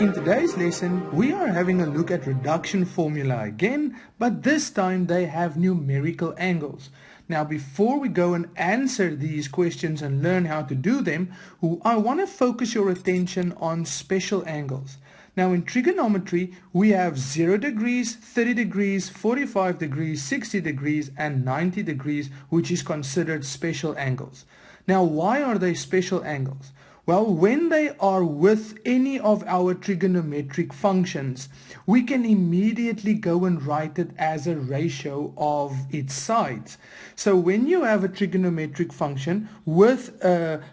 In today's lesson, we are having a look at reduction formula again, but this time they have numerical angles. Now, before we go and answer these questions and learn how to do them, I want to focus your attention on special angles. Now, in trigonometry, we have 0 degrees, 30 degrees, 45 degrees, 60 degrees, and 90 degrees, which is considered special angles. Now, why are they special angles? Well, when they are with any of our trigonometric functions, we can immediately go and write it as a ratio of its sides. So when you have a trigonometric function with,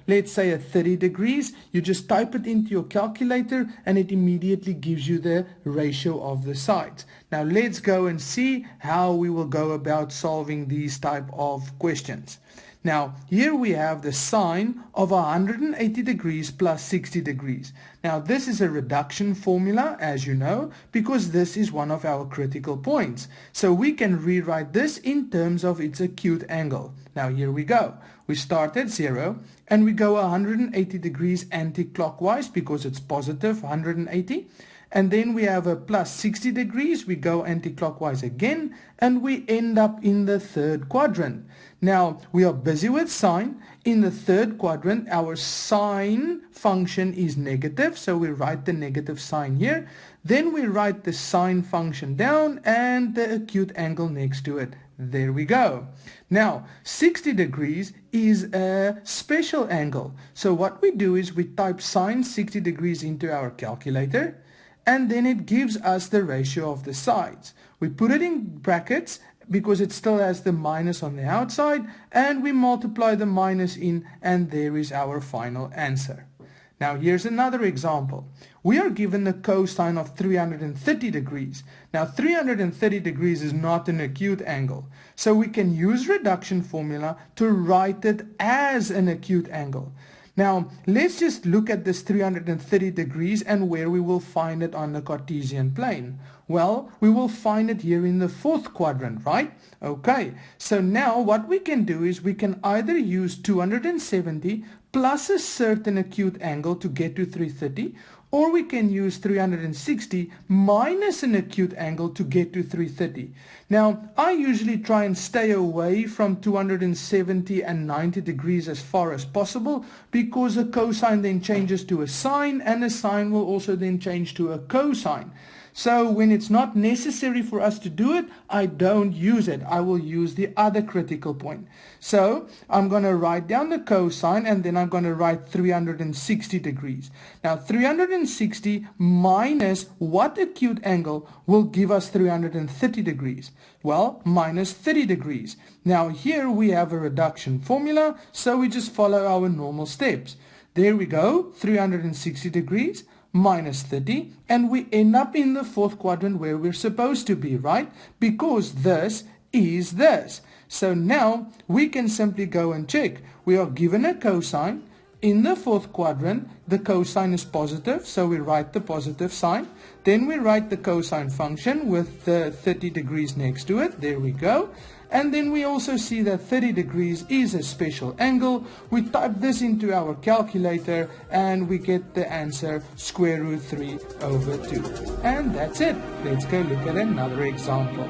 let's say, a 30 degrees, you just type it into your calculator and it immediately gives you the ratio of the sides. Now let's go and see how we will go about solving these type of questions. Now, here we have the sine of 180 degrees plus 60 degrees. Now, this is a reduction formula, as you know, because this is one of our critical points. So we can rewrite this in terms of its acute angle. Now, here we go. We start at 0 and we go 180 degrees anti-clockwise because it's positive 180. And then we have a plus 60 degrees, we go anti-clockwise again, and we end up in the third quadrant. Now, we are busy with sine. In the third quadrant, our sine function is negative, so we write the negative sign here. Then we write the sine function down and the acute angle next to it. There we go. Now, 60 degrees is a special angle. So what we do is we type sine 60 degrees into our calculator, and then it gives us the ratio of the sides. We put it in brackets because it still has the minus on the outside, and we multiply the minus in, and there is our final answer. Now here's another example. We are given the cosine of 330 degrees. Now 330 degrees is not an acute angle, so we can use reduction formula to write it as an acute angle. Now, let's just look at this 330 degrees and where we will find it on the Cartesian plane. Well, we will find it here in the fourth quadrant, right? Okay, so now what we can do is we can either use 270 plus a certain acute angle to get to 330, or we can use 360 minus an acute angle to get to 330. Now, I usually try and stay away from 270 and 90 degrees as far as possible, because a cosine then changes to a sine, and a sine will also then change to a cosine. So when it's not necessary for us to do it, I don't use it. I will use the other critical point. So I'm going to write down the cosine, and then I'm going to write 360 degrees. Now 360 minus what acute angle will give us 330 degrees? Well, minus 30 degrees. Now here we have a reduction formula, so we just follow our normal steps. There we go, 360 degrees. Minus 30, and we end up in the fourth quadrant where we're supposed to be, right? Because this is this. So now we can simply go and check. We are given a cosine. In the fourth quadrant, the cosine is positive, so we write the positive sign. Then we write the cosine function with the 30 degrees next to it. There we go. And then we also see that 30 degrees is a special angle. We type this into our calculator and we get the answer square root 3 over 2. And that's it. Let's go look at another example.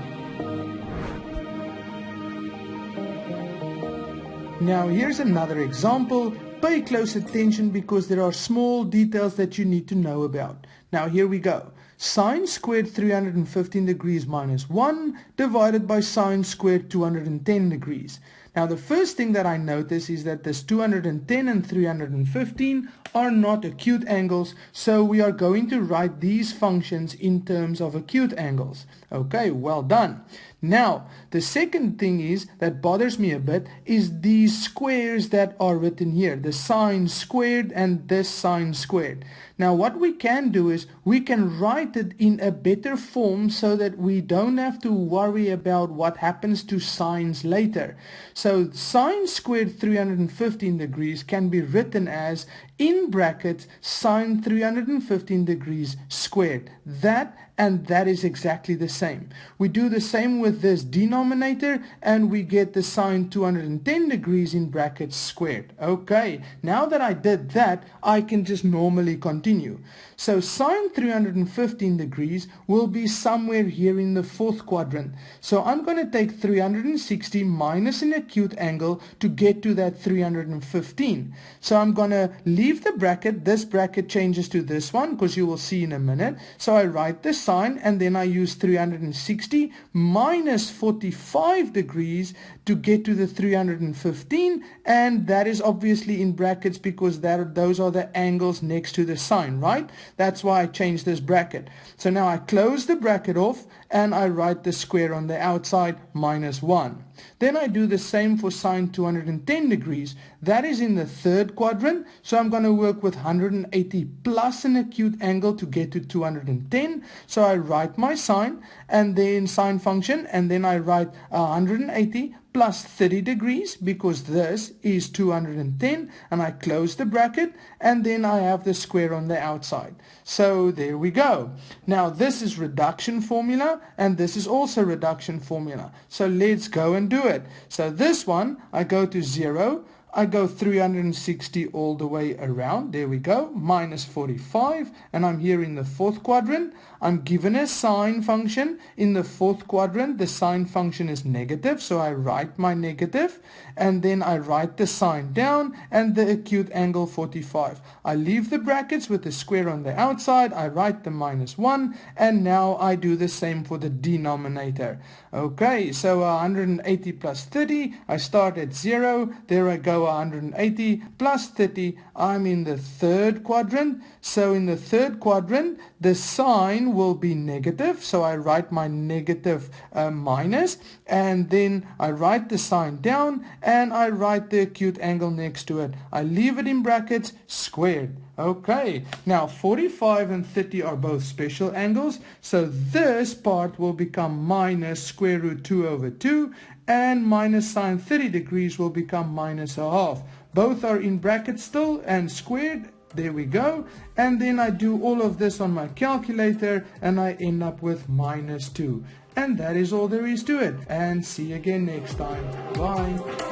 Now here's another example. Pay close attention because there are small details that you need to know about. Now here we go. Sine squared 315 degrees minus 1 divided by sine squared 210 degrees. Now the first thing that I notice is that this 210 and 315 are not acute angles, so we are going to write these functions in terms of acute angles. Okay, well done. Now, the second thing is that bothers me a bit is these squares that are written here, the sine squared and this sine squared. Now, what we can do is we can write it in a better form so that we don't have to worry about what happens to sines later. So, sine squared 315 degrees can be written as, in brackets, sine 315 degrees squared. That and that is exactly the same. We do the same with this denominator, and we get the sine 210 degrees in brackets squared. Okay, now that I did that, I can just normally continue. So sine 315 degrees will be somewhere here in the fourth quadrant. So I'm going to take 360 minus an acute angle to get to that 315. So I'm going to leave the bracket. This bracket changes to this one because you will see in a minute. So I write the sine, and then I use 360 minus 45 degrees to get to the 315, and that is obviously in brackets because those are the angles next to the sine, right? That's why I changed this bracket. So now I close the bracket off and I write the square on the outside, minus 1. Then I do the same for sine 210 degrees. That is in the third quadrant, so I'm going to work with 180 plus an acute angle to get to 210. So I write my sine and then sine function, and then I write 180 plus 30 degrees because this is 210, and I close the bracket, and then I have the square on the outside. So there we go. Now this is reduction formula, and this is also reduction formula. So let's go and do it. So this one, I go to 0, I go 360 all the way around, there we go, minus 45, and I'm here in the fourth quadrant. I'm given a sine function. In the fourth quadrant, the sine function is negative, so I write my negative, and then I write the sine down and the acute angle 45. I leave the brackets with the square on the outside, I write the minus 1, and now I do the same for the denominator. Okay, so 180 plus 30, I start at 0, there I go 180 plus 30, I'm in the third quadrant. So in the third quadrant, the sine will be negative, so I write my negative minus, and then I write the sine down and I write the acute angle next to it. I leave it in brackets, squared. Okay, now 45 and 30 are both special angles, so this part will become minus square root 2 over 2, and minus sine 30 degrees will become minus a half. Both are in brackets still and squared. There we go. And then I do all of this on my calculator, and I end up with minus 2. And that is all there is to it. And see you again next time. Bye.